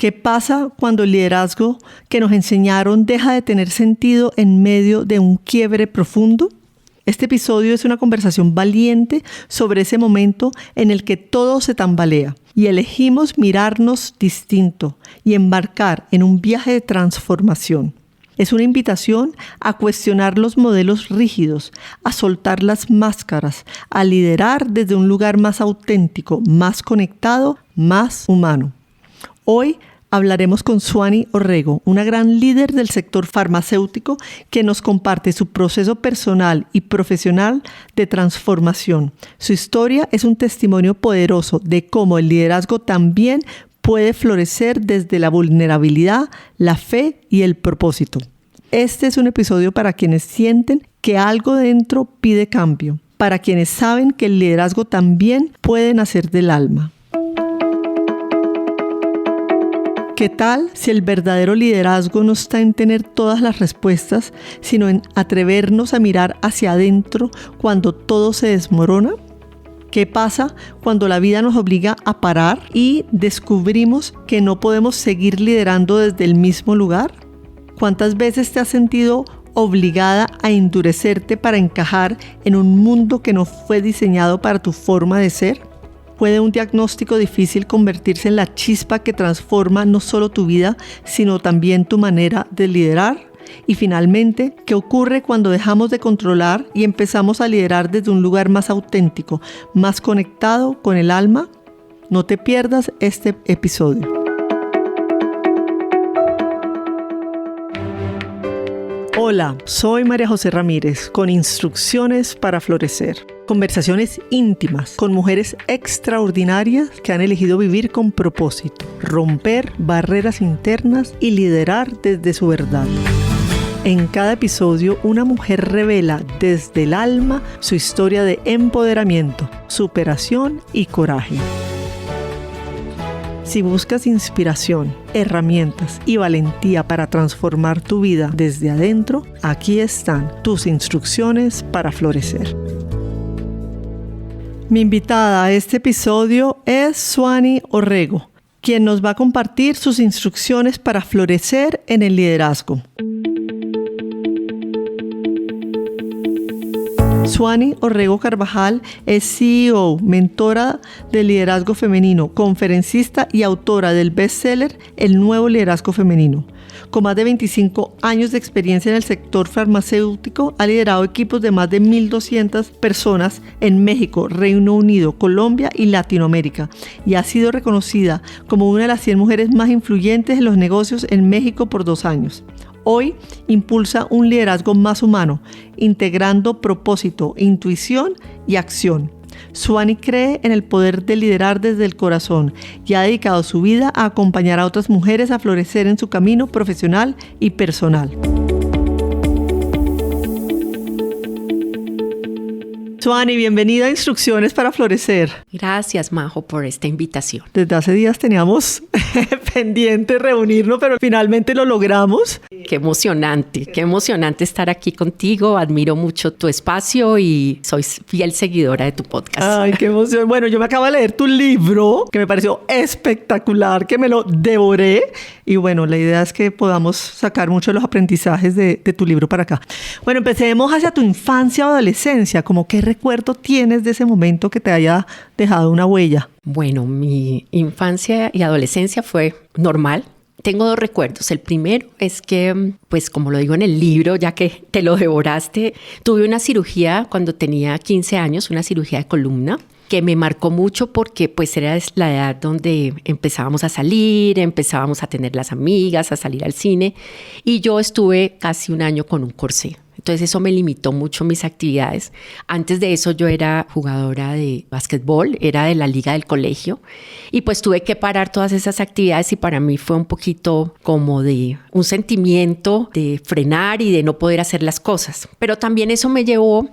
¿Qué pasa cuando el liderazgo que nos enseñaron deja de tener sentido en medio de un quiebre profundo? Este episodio es una conversación valiente sobre ese momento en el que todo se tambalea y elegimos mirarnos distinto y embarcar en un viaje de transformación. Es una invitación a cuestionar los modelos rígidos, a soltar las máscaras, a liderar desde un lugar más auténtico, más conectado, más humano. Hoy hablaremos con Suani Orrego, una gran líder del sector farmacéutico que nos comparte su proceso personal y profesional de transformación. Su historia es un testimonio poderoso de cómo el liderazgo también puede florecer desde la vulnerabilidad, la fe y el propósito. Este es un episodio para quienes sienten que algo dentro pide cambio, para quienes saben que el liderazgo también puede nacer del alma. ¿Qué tal si el verdadero liderazgo no está en tener todas las respuestas, sino en atrevernos a mirar hacia adentro cuando todo se desmorona? ¿Qué pasa cuando la vida nos obliga a parar y descubrimos que no podemos seguir liderando desde el mismo lugar? ¿Cuántas veces te has sentido obligada a endurecerte para encajar en un mundo que no fue diseñado para tu forma de ser? ¿Puede un diagnóstico difícil convertirse en la chispa que transforma no solo tu vida, sino también tu manera de liderar? Y finalmente, ¿qué ocurre cuando dejamos de controlar y empezamos a liderar desde un lugar más auténtico, más conectado con el alma? No te pierdas este episodio. Hola, soy María José Ramírez, con instrucciones para florecer. Conversaciones íntimas con mujeres extraordinarias que han elegido vivir con propósito, romper barreras internas y liderar desde su verdad. En cada episodio, una mujer revela desde el alma su historia de empoderamiento, superación y coraje. Si buscas inspiración, herramientas y valentía para transformar tu vida desde adentro, aquí están tus instrucciones para florecer. Mi invitada a este episodio es Suani Orrego, quien nos va a compartir sus instrucciones para florecer en el liderazgo. Suani Orrego Carvajal es CEO, mentora de liderazgo femenino, conferencista y autora del bestseller El Nuevo Liderazgo Femenino. Con más de 25 años de experiencia en el sector farmacéutico, ha liderado equipos de más de 1,200 personas en México, Reino Unido, Colombia y Latinoamérica, y ha sido reconocida como una de las 100 mujeres más influyentes en los negocios en México por 2 años. Hoy impulsa un liderazgo más humano, integrando propósito, intuición y acción. Suani cree en el poder de liderar desde el corazón y ha dedicado su vida a acompañar a otras mujeres a florecer en su camino profesional y personal. Suani, bienvenida a Instrucciones para Florecer. Gracias, Majo, por esta invitación. Desde hace días teníamos pendiente reunirnos, pero finalmente lo logramos. Qué emocionante estar aquí contigo. Admiro mucho tu espacio y soy fiel seguidora de tu podcast. Ay, qué emoción. Bueno, yo me acabo de leer tu libro, que me pareció espectacular, que me lo devoré. Y bueno, la idea es que podamos sacar muchos de los aprendizajes de tu libro para acá. Bueno, empecemos hacia tu infancia o adolescencia. Como qué recuerdo tienes de ese momento que te haya dejado una huella. Bueno, mi infancia y adolescencia fue normal. Tengo 2 recuerdos. El primero es que, pues como lo digo en el libro, ya que te lo devoraste, tuve una cirugía cuando tenía 15 años, una cirugía de columna, que me marcó mucho porque pues era la edad donde empezábamos a salir, empezábamos a tener las amigas, a salir al cine, y yo estuve casi 1 año con un corsé. Entonces eso me limitó mucho mis actividades. Antes de eso yo era jugadora de básquetbol, era de la liga del colegio y pues tuve que parar todas esas actividades y para mí fue un poquito como de un sentimiento de frenar y de no poder hacer las cosas. Pero también eso me llevó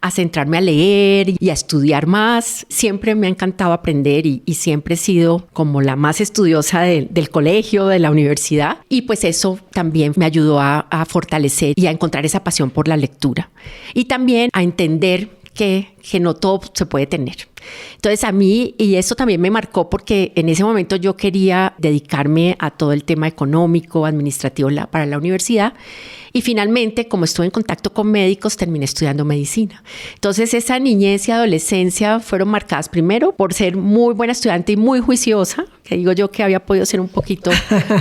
a centrarme a leer y a estudiar más. Siempre me ha encantado aprender y siempre he sido como la más estudiosa del colegio, de la universidad. Y pues eso también me ayudó a fortalecer y a encontrar esa pasión por la lectura. Y también a entender que no todo se puede tener. Entonces a mí, y eso también me marcó porque en ese momento yo quería dedicarme a todo el tema económico, administrativo para la universidad. Y finalmente, como estuve en contacto con médicos, terminé estudiando medicina. Entonces, esa niñez y adolescencia fueron marcadas primero por ser muy buena estudiante y muy juiciosa, que digo yo que había podido ser un poquito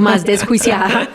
más desjuiciada.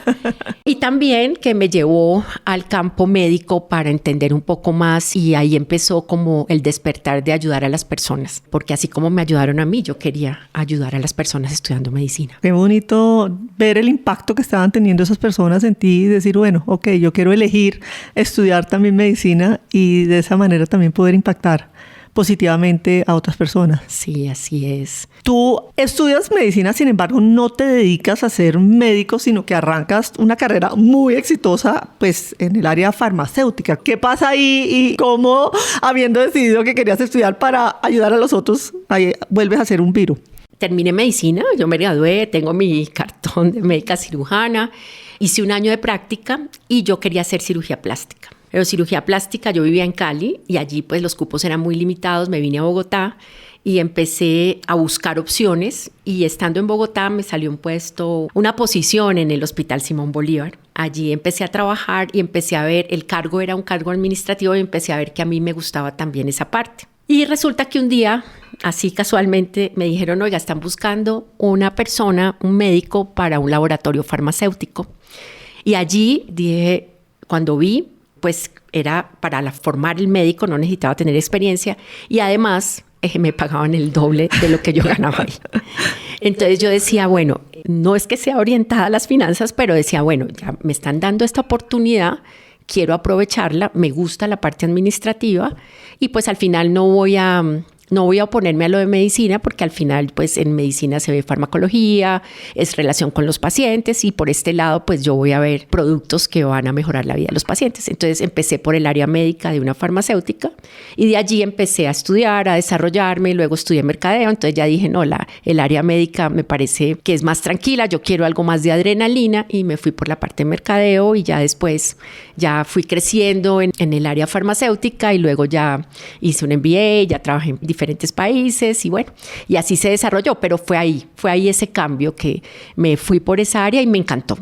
Y también que me llevó al campo médico para entender un poco más, y ahí empezó como el despertar de ayudar a las personas. Porque así como me ayudaron a mí, yo quería ayudar a las personas estudiando medicina. Qué bonito ver el impacto que estaban teniendo esas personas en ti y decir, bueno, ok, yo quiero elegir estudiar también medicina y de esa manera también poder impactar positivamente a otras personas. Sí, así es. Tú estudias medicina, sin embargo, no te dedicas a ser médico, sino que arrancas una carrera muy exitosa, pues, en el área farmacéutica. ¿Qué pasa ahí y cómo, habiendo decidido que querías estudiar para ayudar a los otros, ahí vuelves a ser un viro? Terminé medicina, yo me gradué, tengo mi cartón de médica cirujana, hice un año de práctica y yo quería hacer cirugía plástica. Pero cirugía plástica, yo vivía en Cali y allí pues los cupos eran muy limitados, me vine a Bogotá y empecé a buscar opciones, y estando en Bogotá me salió un puesto, una posición en el Hospital Simón Bolívar. Allí empecé a trabajar y empecé a ver, el cargo era un cargo administrativo, y empecé a ver que a mí me gustaba también esa parte. Y resulta que un día, así casualmente, me dijeron, oiga, están buscando una persona, un médico para un laboratorio farmacéutico. Y allí dije, cuando vi, pues era para formar el médico, no necesitaba tener experiencia, y además me pagaban el doble de lo que yo ganaba ahí. Entonces yo decía, bueno, no es que sea orientada a las finanzas, pero decía, bueno, ya me están dando esta oportunidad, quiero aprovecharla, me gusta la parte administrativa, y pues al final no voy a oponerme a lo de medicina, porque al final pues en medicina se ve farmacología, es relación con los pacientes, y por este lado pues yo voy a ver productos que van a mejorar la vida de los pacientes. Entonces empecé por el área médica de una farmacéutica, y de allí empecé a estudiar, a desarrollarme, y luego estudié mercadeo. Entonces ya dije, no, el área médica me parece que es más tranquila, yo quiero algo más de adrenalina, y me fui por la parte de mercadeo, y ya después ya fui creciendo en el área farmacéutica, y luego ya hice un MBA, ya trabajé en diferentes países, y bueno, y así se desarrolló. Pero fue ahí ese cambio, que me fui por esa área y me encantó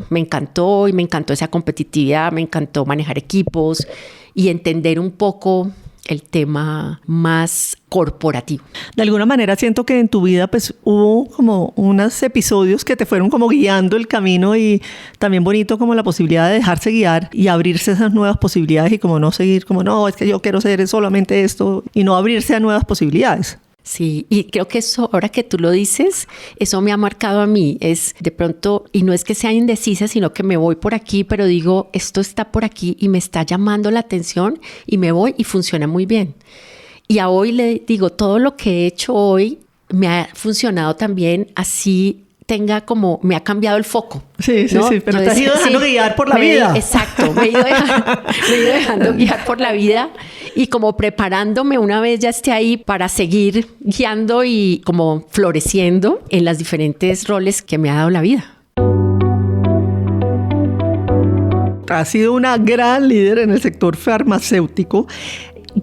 y me encantó esa competitividad, me encantó manejar equipos y entender un poco el tema más corporativo. De alguna manera siento que en tu vida pues hubo como unos episodios que te fueron como guiando el camino, y también bonito como la posibilidad de dejarse guiar y abrirse a esas nuevas posibilidades, y como no seguir como, no, es que yo quiero ser solamente esto, y no abrirse a nuevas posibilidades. Sí, y creo que eso, ahora que tú lo dices, eso me ha marcado a mí. Es de pronto, y no es que sea indecisa, sino que me voy por aquí, pero digo, esto está por aquí y me está llamando la atención, y me voy y funciona muy bien. Y a hoy le digo, todo lo que he hecho hoy me ha funcionado también, así tenga como, me ha cambiado el foco. Sí, ¿no? sí, pero te has ido dejando guiar por la vida. Exacto, me he ido dejando guiar por la vida, y como preparándome una vez ya esté ahí para seguir guiando y como floreciendo en las diferentes roles que me ha dado la vida. Has sido una gran líder en el sector farmacéutico.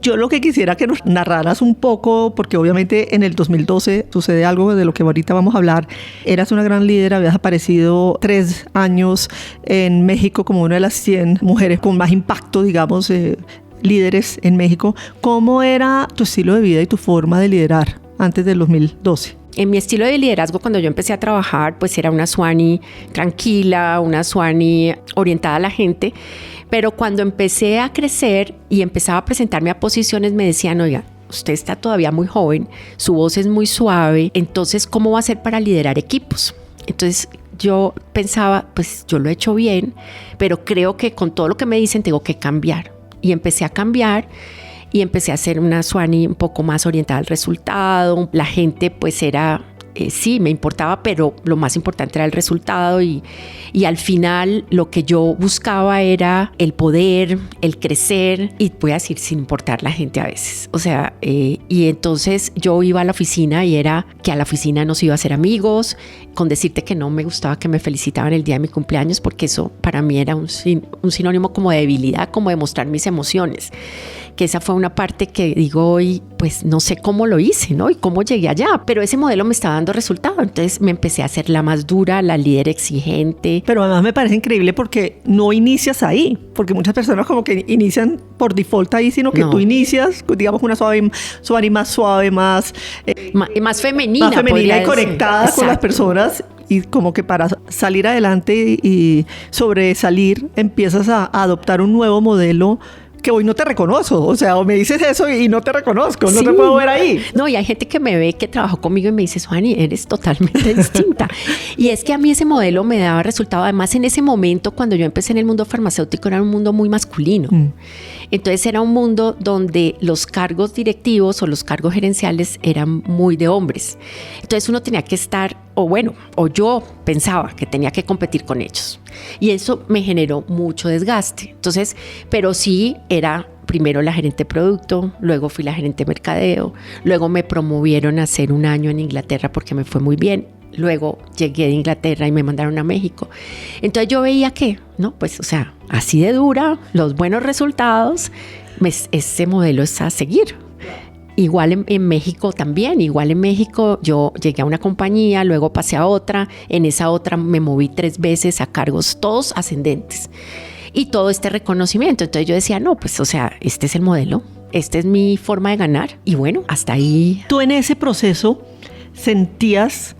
Yo lo que quisiera que nos narraras un poco, porque obviamente en el 2012 sucede algo de lo que ahorita vamos a hablar. Eras una gran líder, habías aparecido 3 años en México como una de las 100 mujeres con más impacto, digamos, líderes en México. ¿Cómo era tu estilo de vida y tu forma de liderar antes del 2012? En mi estilo de liderazgo, cuando yo empecé a trabajar, pues era una Suani tranquila, una Suani orientada a la gente. Pero cuando empecé a crecer y empezaba a presentarme a posiciones, me decían, oiga, usted está todavía muy joven, su voz es muy suave, entonces, ¿cómo va a hacer para liderar equipos? Entonces, yo pensaba, pues yo lo he hecho bien, pero creo que con todo lo que me dicen tengo que cambiar. Y empecé a cambiar. Y empecé a ser una Suani un poco más orientada al resultado. La gente pues era, sí, me importaba, pero lo más importante era el resultado. Y al final lo que yo buscaba era el poder, el crecer, y voy a decir sin importar la gente a veces. O sea, y entonces yo iba a la oficina y era que a la oficina nos iba a hacer amigos, con decirte que no me gustaba que me felicitaban el día de mi cumpleaños, porque eso para mí era un sinónimo como de debilidad, como de mostrar mis emociones. que esa fue una parte que digo hoy, pues no sé cómo lo hice, ¿no? Y cómo llegué allá, pero ese modelo me estaba dando resultado. Entonces me empecé a hacer la más dura, la líder exigente. Pero además me parece increíble porque no inicias ahí, porque muchas personas como que inician por default ahí, sino que tú inicias, digamos, una suave más suave, más femenina. Más femenina y conectada Exacto. con las personas. Y como que para salir adelante y sobresalir, empiezas a adoptar un nuevo modelo que hoy no te reconozco. O sea, o me dices eso y no te reconozco, no te puedo ver ahí. No, y hay gente que me ve, que trabajó conmigo y me dice, Suani, eres totalmente distinta. Y es que a mí ese modelo me daba resultado. Además, en ese momento, cuando yo empecé en el mundo farmacéutico, era un mundo muy masculino. Entonces era un mundo donde los cargos directivos o los cargos gerenciales eran muy de hombres. Entonces uno tenía que estar, o yo pensaba que tenía que competir con ellos. Y eso me generó mucho desgaste. Entonces, pero sí era primero la gerente de producto, luego fui la gerente de mercadeo, luego me promovieron a hacer un año en Inglaterra porque me fue muy bien. Luego llegué de Inglaterra y me mandaron a México. Entonces yo veía que, ¿no? Pues, o sea, así de dura, los buenos resultados, ese modelo es a seguir. Igual en México también, igual en México yo llegué a una compañía, luego pasé a otra, en esa otra me moví 3 veces a cargos todos ascendentes y todo este reconocimiento. Entonces yo decía, no, pues, o sea, este es el modelo, esta es mi forma de ganar y bueno, hasta ahí. ¿Tú en ese proceso sentías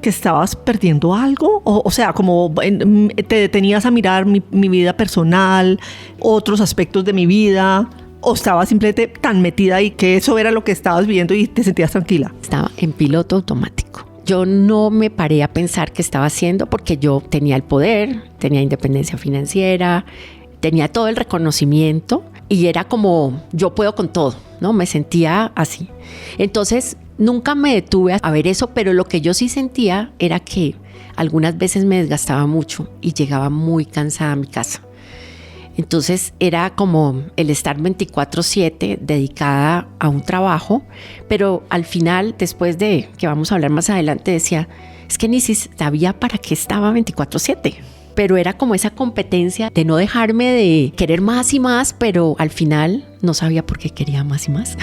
que estabas perdiendo algo? O sea, como te detenías a mirar mi vida personal, otros aspectos de mi vida, o estabas simplemente tan metida ahí que eso era lo que estabas viviendo y te sentías tranquila. Estaba en piloto automático. Yo no me paré a pensar qué estaba haciendo porque yo tenía el poder, tenía independencia financiera, tenía todo el reconocimiento y era como yo puedo con todo, ¿no? Me sentía así. Entonces nunca me detuve a ver eso, pero lo que yo sí sentía era que algunas veces me desgastaba mucho y llegaba muy cansada a mi casa. Entonces era como el estar 24/7 dedicada a un trabajo, pero al final, después de que vamos a hablar más adelante, decía, es que ni si sabía para qué estaba 24/7. Pero era como esa competencia de no dejarme de querer más y más, pero al final no sabía por qué quería más y más.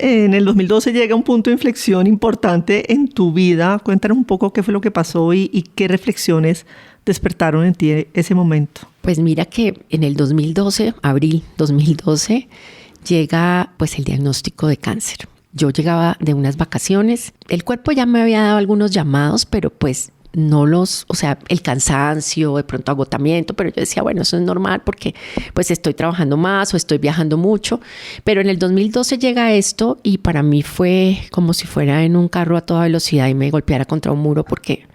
En el 2012 llega un punto de inflexión importante en tu vida. Cuéntanos un poco qué fue lo que pasó y qué reflexiones despertaron en ti ese momento. Pues mira que en el 2012, abril 2012, llega pues el diagnóstico de cáncer. Yo llegaba de unas vacaciones, el cuerpo ya me había dado algunos llamados, pero pues no o sea, el cansancio, de pronto agotamiento, pero yo decía, bueno, eso es normal porque pues estoy trabajando más o estoy viajando mucho. Pero en el 2012 llega esto y para mí fue como si fuera en un carro a toda velocidad y me golpeara contra un muro porque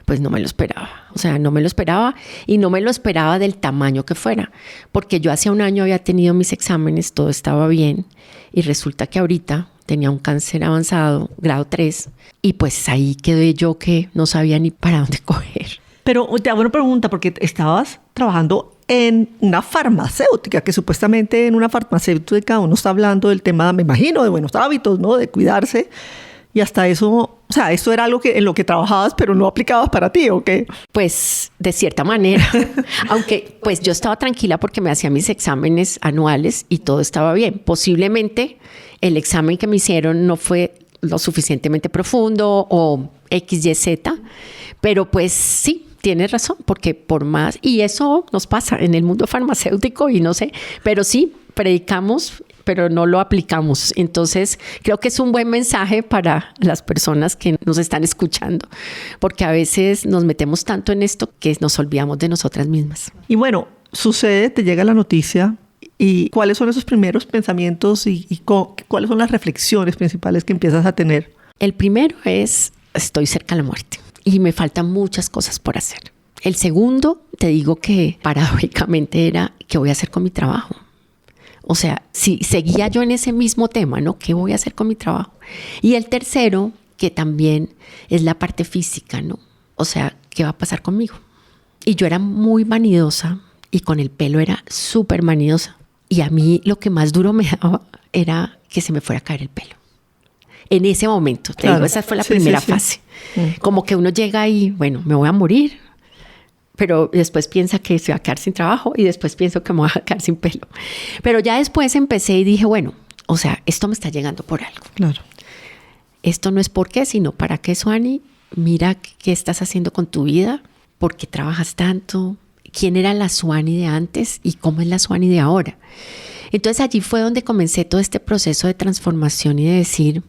pues no me lo esperaba. O sea, no me lo esperaba y no me lo esperaba del tamaño que fuera, porque yo hace un año había tenido mis exámenes, todo estaba bien y resulta que ahorita tenía un cáncer avanzado, grado 3, y pues ahí quedé yo que no sabía ni para dónde coger. Pero te hago una pregunta, porque estabas trabajando en una farmacéutica, que supuestamente en una farmacéutica uno está hablando del tema, me imagino, de buenos hábitos, ¿no? De cuidarse, y hasta eso, o sea, esto era algo en lo que trabajabas, pero no aplicabas para ti, ¿o qué? Pues de cierta manera, aunque pues yo estaba tranquila porque me hacía mis exámenes anuales y todo estaba bien. Posiblemente el examen que me hicieron no fue lo suficientemente profundo o XYZ, pero pues sí, tienes razón, porque por más, y eso nos pasa en el mundo farmacéutico y no sé, pero sí, predicamos, pero no lo aplicamos. Entonces, creo que es un buen mensaje para las personas que nos están escuchando, porque a veces nos metemos tanto en esto que nos olvidamos de nosotras mismas. Y bueno, sucede, te llega la noticia. ¿Y cuáles son esos primeros pensamientos y cuáles son las reflexiones principales que empiezas a tener? El primero es, estoy cerca de la muerte y me faltan muchas cosas por hacer. El segundo, te digo que paradójicamente era, ¿qué voy a hacer con mi trabajo? O sea, si seguía yo en ese mismo tema, ¿no? ¿Qué voy a hacer con mi trabajo? Y el tercero, que también es la parte física, ¿no? O sea, ¿qué va a pasar conmigo? Y yo era muy vanidosa y con el pelo era súper vanidosa. Y a mí lo que más duro me daba era que se me fuera a caer el pelo. En ese momento, te digo, esa fue la primera fase. Como que uno llega y, bueno, me voy a morir, pero después piensa que se va a quedar sin trabajo y después pienso que me voy a quedar sin pelo. Pero ya después empecé y dije, bueno, o sea, esto me está llegando por algo. Claro. Esto no es por qué, sino para qué, Suani. Mira qué estás haciendo con tu vida, por qué trabajas tanto, quién era la Suani de antes y cómo es la Suani de ahora. Entonces allí fue donde comencé todo este proceso de transformación y de decir,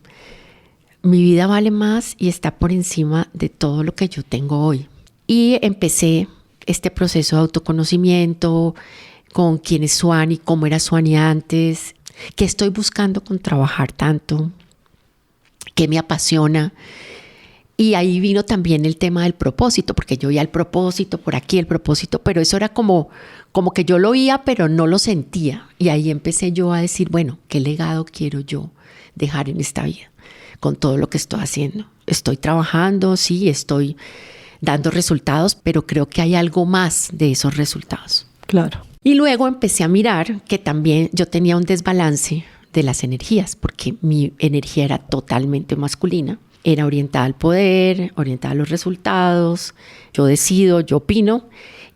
mi vida vale más y está por encima de todo lo que yo tengo hoy. Y empecé este proceso de autoconocimiento con quién es Suani, cómo era Suani antes, qué estoy buscando con trabajar tanto, qué me apasiona. Y ahí vino también el tema del propósito, porque yo oía el propósito, por aquí el propósito, pero eso era como que yo lo oía, pero no lo sentía. Y ahí empecé yo a decir, bueno, ¿qué legado quiero yo dejar en esta vida con todo lo que estoy haciendo? Estoy trabajando, sí, estoy dando resultados, pero creo que hay algo más de esos resultados. Claro. Y luego empecé a mirar que también yo tenía un desbalance de las energías, porque mi energía era totalmente masculina. Era orientada al poder, orientada a los resultados, yo decido, yo opino.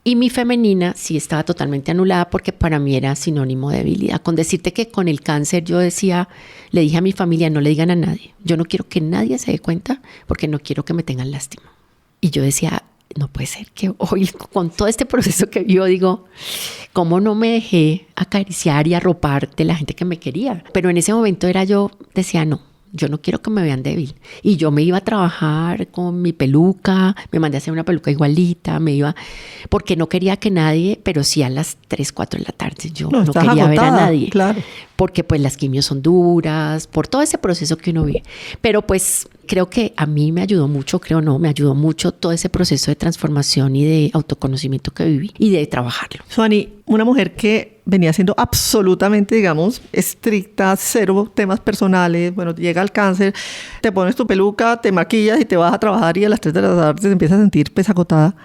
Y mi femenina sí estaba totalmente anulada porque para mí era sinónimo de debilidad. Con decirte que con el cáncer yo decía, le dije a mi familia, no le digan a nadie. Yo no quiero que nadie se dé cuenta porque no quiero que me tengan lástima. Y yo decía, no puede ser que hoy con todo este proceso que yo digo, ¿cómo no me dejé acariciar y arropar de la gente que me quería? Pero en ese momento decía, no. Yo no quiero que me vean débil. Y yo me iba a trabajar con mi peluca, me mandé a hacer una peluca igualita, porque no quería que nadie, pero sí a las 3, 4 de la tarde, yo no quería ver a nadie. Claro. Porque pues las quimios son duras, por todo ese proceso que uno vive. Pero pues creo que a mí me ayudó mucho, me ayudó mucho todo ese proceso de transformación y de autoconocimiento que viví y de trabajarlo. Suani, una mujer que venía siendo absolutamente, digamos, estricta, cero temas personales, bueno, llega al cáncer, te pones tu peluca, te maquillas y te vas a trabajar y a las 3 de la tarde te empiezas a sentir agotada.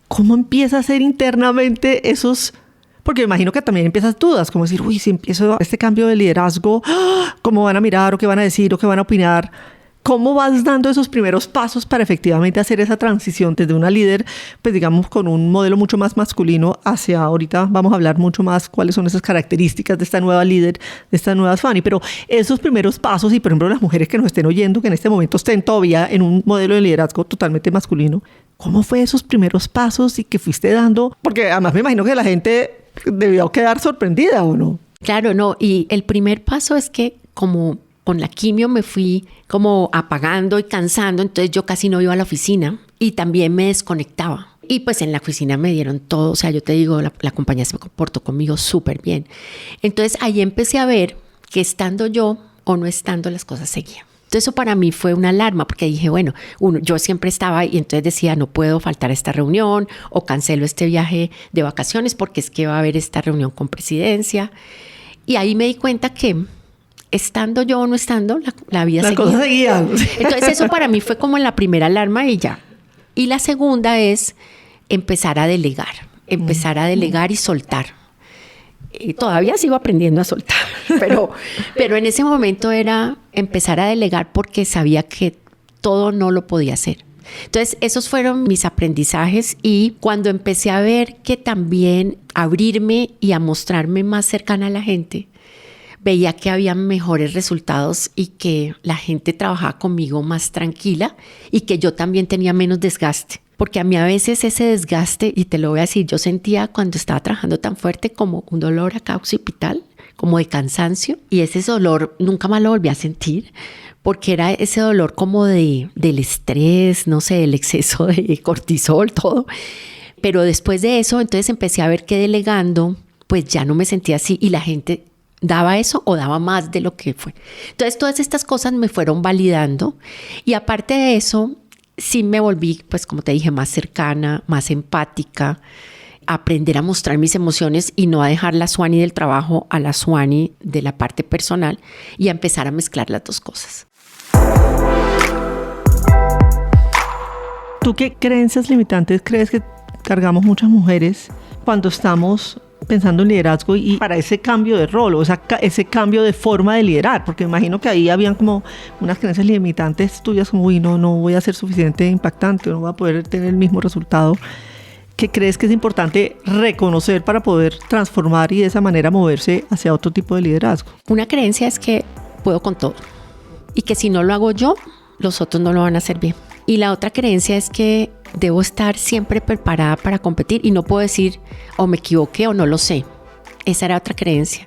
¿Cómo empieza a ser internamente esos? Porque me imagino que también empiezas dudas, como decir, uy, si empiezo este cambio de liderazgo, ¿cómo van a mirar o qué van a decir o qué van a opinar? ¿Cómo vas dando esos primeros pasos para efectivamente hacer esa transición desde una líder, pues digamos, con un modelo mucho más masculino hacia ahorita vamos a hablar mucho más cuáles son esas características de esta nueva líder, de esta nueva Suani? Pero esos primeros pasos y, por ejemplo, las mujeres que nos estén oyendo, que en este momento estén todavía en un modelo de liderazgo totalmente masculino, ¿cómo fue esos primeros pasos y que fuiste dando? Porque además me imagino que la gente debió quedar sorprendida, ¿o no? Claro, no. Y el primer paso es que como con la quimio me fui como apagando y cansando, entonces yo casi no iba a la oficina y también me desconectaba. Y pues en la oficina me dieron todo, o sea, yo te digo, la compañía se comportó conmigo súper bien. Entonces ahí empecé a ver que estando yo o no estando las cosas seguían. Entonces eso para mí fue una alarma porque dije, bueno, yo siempre estaba y entonces decía, no puedo faltar a esta reunión o cancelo este viaje de vacaciones porque es que va a haber esta reunión con presidencia. Y ahí me di cuenta que estando yo o no estando, la vida seguía. Las cosas seguían. Entonces eso para mí fue como la primera alarma y ya. Y la segunda es empezar a delegar y soltar. Y todavía sigo aprendiendo a soltar, pero en ese momento era empezar a delegar porque sabía que todo no lo podía hacer. Entonces esos fueron mis aprendizajes y cuando empecé a ver que también abrirme y a mostrarme más cercana a la gente, veía que había mejores resultados y que la gente trabajaba conmigo más tranquila y que yo también tenía menos desgaste. Porque a mí a veces ese desgaste, y te lo voy a decir, yo sentía cuando estaba trabajando tan fuerte como un dolor acá occipital, como de cansancio. Y ese dolor nunca más lo volví a sentir porque era ese dolor como del estrés, no sé, del exceso de cortisol, todo. Pero después de eso, entonces empecé a ver que delegando, pues ya no me sentía así y la gente daba eso o daba más de lo que fue. Entonces todas estas cosas me fueron validando y aparte de eso sí me volví, pues como te dije, más cercana, más empática, a aprender a mostrar mis emociones y no a dejar la Suani del trabajo a la Suani de la parte personal y a empezar a mezclar las dos cosas. ¿Tú qué creencias limitantes crees que cargamos muchas mujeres cuando estamos pensando en liderazgo y para ese cambio de rol o ese cambio de forma de liderar? Porque me imagino que ahí habían como unas creencias limitantes tuyas como, uy, no voy a ser suficiente impactante, no voy a poder tener el mismo resultado que crees que es importante reconocer para poder transformar y de esa manera moverse hacia otro tipo de liderazgo? Una creencia es que puedo con todo y que si no lo hago yo, los otros no lo van a hacer bien. Y la otra creencia es que debo estar siempre preparada para competir y no puedo decir o me equivoqué o no lo sé. Esa era otra creencia.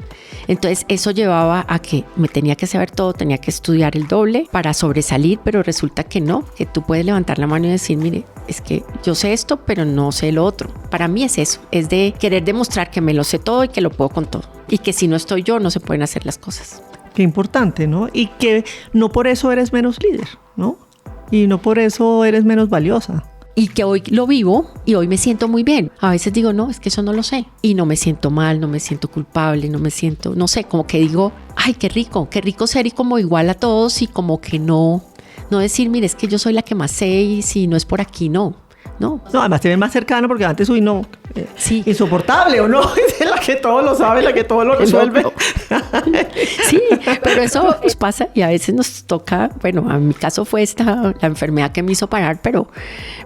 Entonces eso llevaba a que me tenía que saber todo, tenía que estudiar el doble para sobresalir, pero resulta que no, que tú puedes levantar la mano y decir, mire, es que yo sé esto, pero no sé lo otro. Para mí es eso, es de querer demostrar que me lo sé todo y que lo puedo con todo. Y que si no estoy yo, no se pueden hacer las cosas. Qué importante, ¿no? Y que no por eso eres menos líder, ¿no? Y no por eso eres menos valiosa. Y que hoy lo vivo y hoy me siento muy bien. A veces digo, no, es que eso no lo sé. Y no me siento mal, no me siento culpable, no me siento, no sé, como que digo, ay, qué rico ser y como igual a todos y como que no decir, mire, es que yo soy la que más sé y si no es por aquí, no. No, además te ven más cercano porque antes, sí. Insoportable, ¿o no? Es la que todo lo sabe, la que todo lo resuelve. Sí, pero eso nos pasa y a veces nos toca, bueno, en mi caso fue la enfermedad que me hizo parar, pero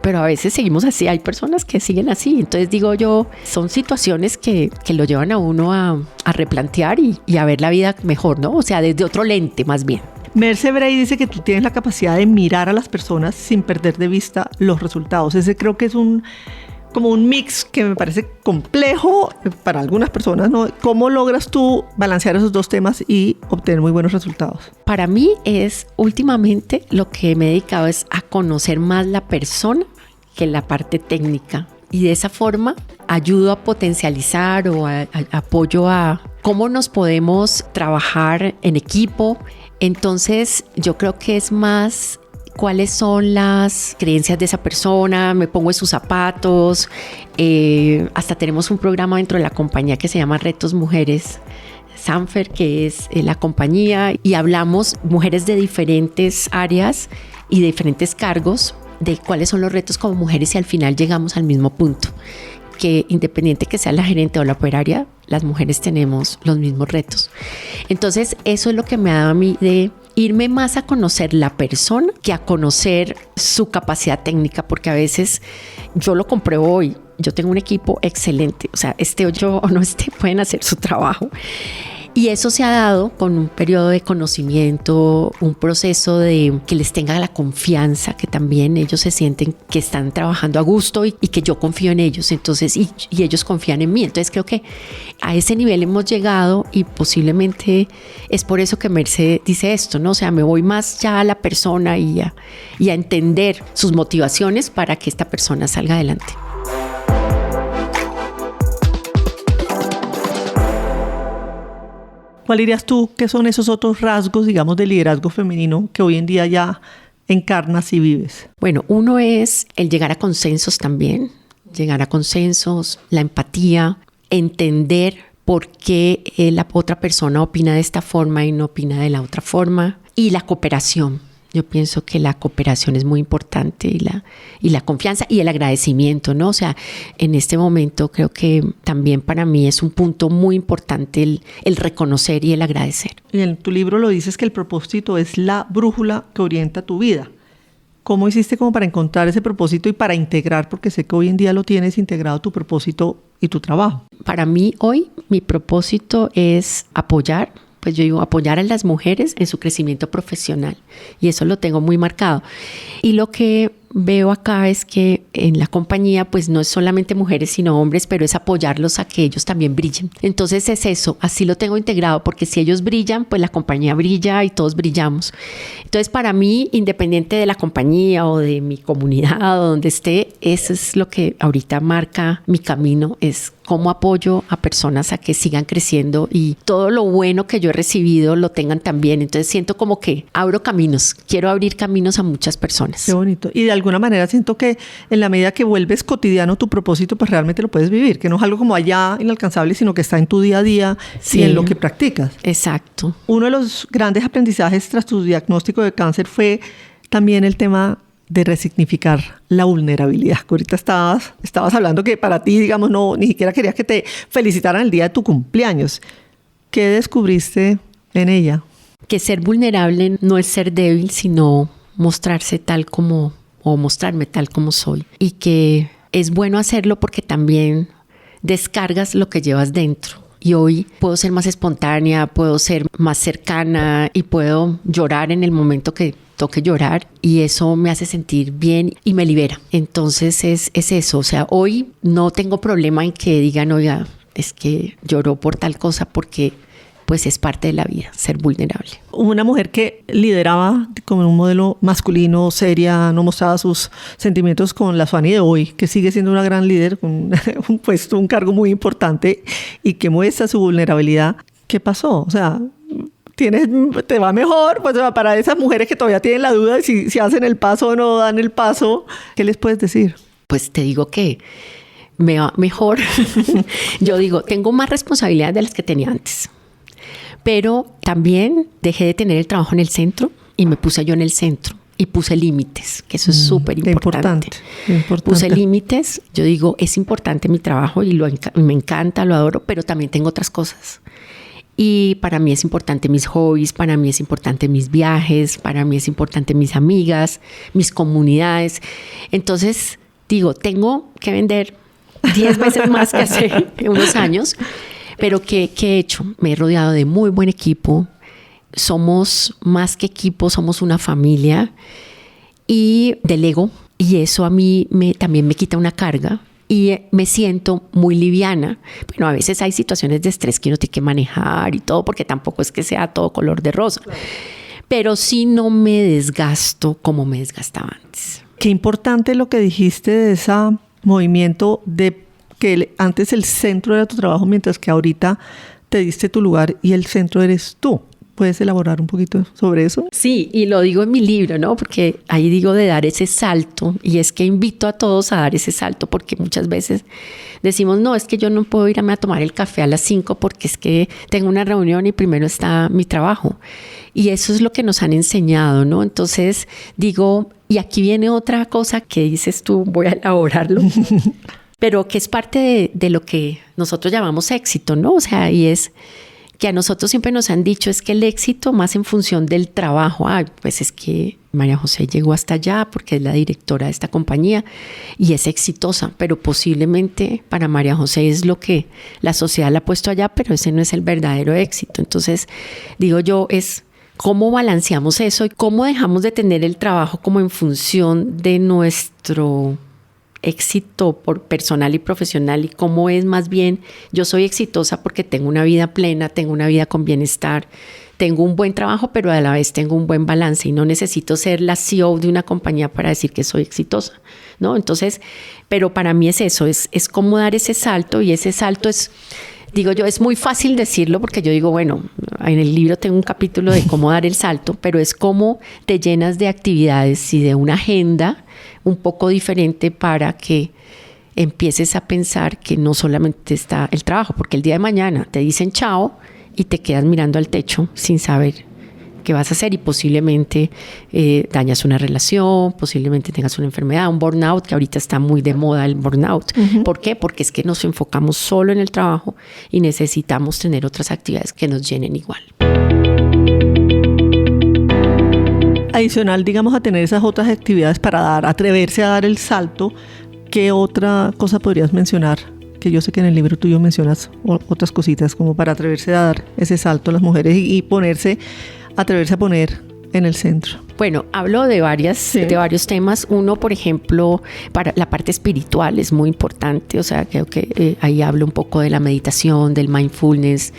a veces seguimos así, hay personas que siguen así. Entonces digo yo, son situaciones que lo llevan a uno a replantear y a ver la vida mejor, ¿no? O sea, desde otro lente más bien. Merce Bray dice que tú tienes la capacidad de mirar a las personas sin perder de vista los resultados. Ese creo que es como un mix que me parece complejo para algunas personas, ¿no? ¿Cómo logras tú balancear esos dos temas y obtener muy buenos resultados? Para mí últimamente lo que me he dedicado es a conocer más la persona que la parte técnica. Y de esa forma ayudo a potencializar o apoyo a cómo nos podemos trabajar en equipo. Entonces yo creo que es más cuáles son las creencias de esa persona, me pongo en sus zapatos. Hasta tenemos un programa dentro de la compañía que se llama Retos Mujeres Sanfer, que es la compañía, y hablamos mujeres de diferentes áreas y de diferentes cargos de cuáles son los retos como mujeres y al final llegamos al mismo punto, que independiente que sea la gerente o la operaria, las mujeres tenemos los mismos retos. Entonces eso es lo que me ha dado a mí de irme más a conocer la persona que a conocer su capacidad técnica, porque a veces yo lo compruebo hoy, yo tengo un equipo excelente, o sea, esté yo o no esté, pueden hacer su trabajo. Y eso se ha dado con un periodo de conocimiento, un proceso de que les tenga la confianza, que también ellos se sienten que están trabajando a gusto y que yo confío en ellos, entonces y ellos confían en mí. Entonces creo que a ese nivel hemos llegado y posiblemente es por eso que Merce dice esto, ¿no? O sea, me voy más ya a la persona y a entender sus motivaciones para que esta persona salga adelante. ¿Cuál dirías tú que son esos otros rasgos, digamos, de liderazgo femenino que hoy en día ya encarnas y vives? Bueno, uno es el llegar a consensos también, la empatía, entender por qué la otra persona opina de esta forma y no opina de la otra forma, y la cooperación. Yo pienso que la cooperación es muy importante y la confianza y el agradecimiento, ¿no? O sea, en este momento creo que también para mí es un punto muy importante el reconocer y el agradecer. Y en tu libro lo dices que el propósito es la brújula que orienta tu vida. ¿Cómo hiciste como para encontrar ese propósito y para integrar? Porque sé que hoy en día lo tienes integrado tu propósito y tu trabajo. Para mí hoy mi propósito es apoyar a las mujeres en su crecimiento profesional y eso lo tengo muy marcado. Y lo que veo acá es que en la compañía pues no es solamente mujeres sino hombres, pero es apoyarlos a que ellos también brillen. Entonces es eso, así lo tengo integrado, porque si ellos brillan pues la compañía brilla y todos brillamos. Entonces para mí, independiente de la compañía o de mi comunidad o donde esté, eso es lo que ahorita marca mi camino, es cómo apoyo a personas a que sigan creciendo y todo lo bueno que yo he recibido lo tengan también. Entonces siento como que quiero abrir caminos a muchas personas. Qué bonito. Y de alguna manera siento que en la medida que vuelves cotidiano tu propósito, pues realmente lo puedes vivir, que no es algo como allá inalcanzable, sino que está en tu día a día y en lo que practicas. Exacto. Uno de los grandes aprendizajes tras tu diagnóstico de cáncer fue también el tema de resignificar la vulnerabilidad. Ahorita estabas hablando que para ti, digamos, ni siquiera querías que te felicitaran el día de tu cumpleaños. ¿Qué descubriste en ella? Que ser vulnerable no es ser débil, sino mostrarme tal como soy. Y que es bueno hacerlo porque también descargas lo que llevas dentro. Y hoy puedo ser más espontánea, puedo ser más cercana y puedo llorar en el momento que toque llorar, y eso me hace sentir bien y me libera. Entonces es eso, o sea, hoy no tengo problema en que digan, oiga, es que lloró por tal cosa, porque pues es parte de la vida, ser vulnerable. Una mujer que lideraba como un modelo masculino, seria, no mostraba sus sentimientos con la Fanny de hoy, que sigue siendo una gran líder, con un puesto, un cargo muy importante y que muestra su vulnerabilidad. ¿Qué pasó? O sea, te va mejor, pues para esas mujeres que todavía tienen la duda de si hacen el paso o no dan el paso, ¿qué les puedes decir? Pues te digo que me va mejor. Yo digo, tengo más responsabilidades de las que tenía antes. Pero también dejé de tener el trabajo en el centro y me puse yo en el centro y puse límites, que eso es súper importante. Puse límites. Yo digo, es importante mi trabajo y me encanta, lo adoro, pero también tengo otras cosas. Y para mí es importante mis hobbies, para mí es importante mis viajes, para mí es importante mis amigas, mis comunidades. Entonces, digo, tengo que vender 10 veces más que hace unos años. Pero ¿qué he hecho? Me he rodeado de muy buen equipo. Somos más que equipo, somos una familia. Y delego. Y eso a mí también me quita una carga. Y me siento muy liviana. Bueno, a veces hay situaciones de estrés que uno tiene que manejar y todo, porque tampoco es que sea todo color de rosa. Claro. Pero sí no me desgasto como me desgastaba antes. Qué importante lo que dijiste de ese movimiento de que antes el centro era tu trabajo, mientras que ahorita te diste tu lugar y el centro eres tú. ¿Puedes elaborar un poquito sobre eso? Sí, y lo digo en mi libro, ¿no? Porque ahí digo de dar ese salto, y es que invito a todos a dar ese salto, porque muchas veces decimos, no, es que yo no puedo irme a tomar el café a las 5 porque es que tengo una reunión y primero está mi trabajo. Y eso es lo que nos han enseñado, ¿no? Entonces digo, y aquí viene otra cosa que dices tú, voy a elaborarlo. Pero que es parte de lo que nosotros llamamos éxito, ¿no? O sea, y es que a nosotros siempre nos han dicho es que el éxito más en función del trabajo. Pues es que María José llegó hasta allá porque es la directora de esta compañía y es exitosa, pero posiblemente para María José es lo que la sociedad le ha puesto allá, pero ese no es el verdadero éxito. Entonces, digo yo, es cómo balanceamos eso y cómo dejamos de tener el trabajo como en función de nuestro éxito por personal y profesional, y cómo es más bien yo soy exitosa porque tengo una vida plena, tengo una vida con bienestar, tengo un buen trabajo, pero a la vez tengo un buen balance y no necesito ser la CEO de una compañía para decir que soy exitosa, ¿no? Entonces, pero para mí es eso, es cómo dar ese salto, y ese salto es, digo yo, es muy fácil decirlo porque yo digo, bueno, en el libro tengo un capítulo de cómo dar el salto, pero es cómo te llenas de actividades y de una agenda un poco diferente para que empieces a pensar que no solamente está el trabajo, porque el día de mañana te dicen chao y te quedas mirando al techo sin saber qué vas a hacer, y posiblemente dañas una relación, posiblemente tengas una enfermedad, un burnout, que ahorita está muy de moda el burnout. Uh-huh. ¿Por qué? Porque es que nos enfocamos solo en el trabajo y necesitamos tener otras actividades que nos llenen igual. Adicional, digamos, a tener esas otras actividades para atreverse a dar el salto, ¿qué otra cosa podrías mencionar? Que yo sé que en el libro tuyo mencionas otras cositas como para atreverse a dar ese salto a las mujeres y atreverse a poner en el centro. Bueno, hablo de varios temas. Uno, por ejemplo, para la parte espiritual es muy importante. O sea, creo que ahí hablo un poco de la meditación, del mindfulness,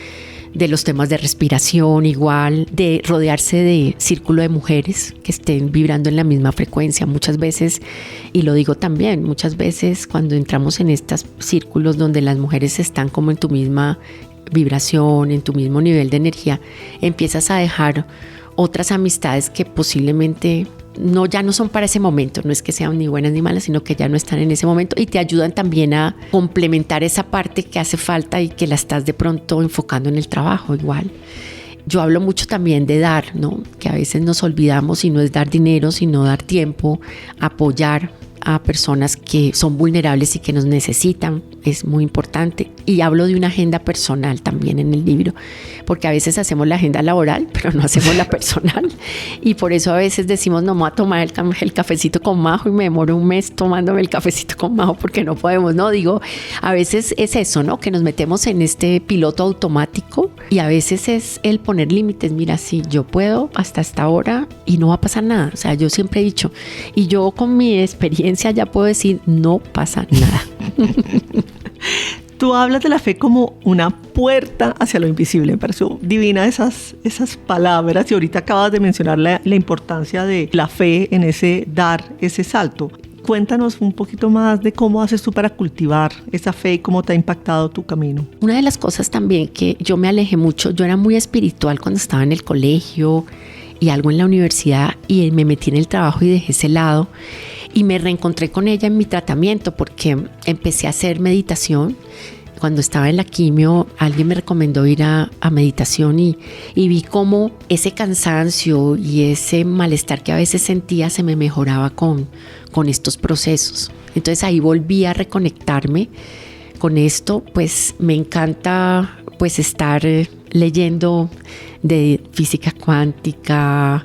de los temas de respiración igual, de rodearse de círculo de mujeres que estén vibrando en la misma frecuencia. Muchas veces, y lo digo también, muchas veces cuando entramos en estos círculos donde las mujeres están como en tu misma vibración, en tu mismo nivel de energía, empiezas a dejar otras amistades que posiblemente ya no son para ese momento, no es que sean ni buenas ni malas, sino que ya no están en ese momento y te ayudan también a complementar esa parte que hace falta y que la estás de pronto enfocando en el trabajo igual. Yo hablo mucho también de dar, ¿no? Que a veces nos olvidamos, y no es dar dinero, sino dar tiempo, apoyar a personas que son vulnerables y que nos necesitan, es muy importante. Y hablo de una agenda personal también en el libro, porque a veces hacemos la agenda laboral, pero no hacemos la personal. Y por eso a veces decimos, no me voy a tomar el cafecito con Majo y me demoro un mes tomándome el cafecito con Majo porque no podemos, ¿no? Digo, a veces es eso, ¿no? Que nos metemos en este piloto automático y a veces es el poner límites. Mira, sí, yo puedo hasta esta hora y no va a pasar nada. O sea, yo siempre he dicho, y yo con mi experiencia ya puedo decir, no pasa nada. Tú hablas de la fe como una puerta hacia lo invisible. Me pareció divina esas palabras y ahorita acabas de mencionar la importancia de la fe en ese dar ese salto. Cuéntanos un poquito más de cómo haces tú para cultivar esa fe y cómo te ha impactado tu camino. Una de las cosas también que yo me alejé mucho, yo era muy espiritual cuando estaba en el colegio y algo en la universidad y me metí en el trabajo y dejé ese lado y me reencontré con ella en mi tratamiento porque empecé a hacer meditación. Cuando estaba en la quimio, alguien me recomendó ir a meditación y vi cómo ese cansancio y ese malestar que a veces sentía se me mejoraba con estos procesos. Entonces ahí volví a reconectarme con esto. Pues me encanta pues estar leyendo de física cuántica,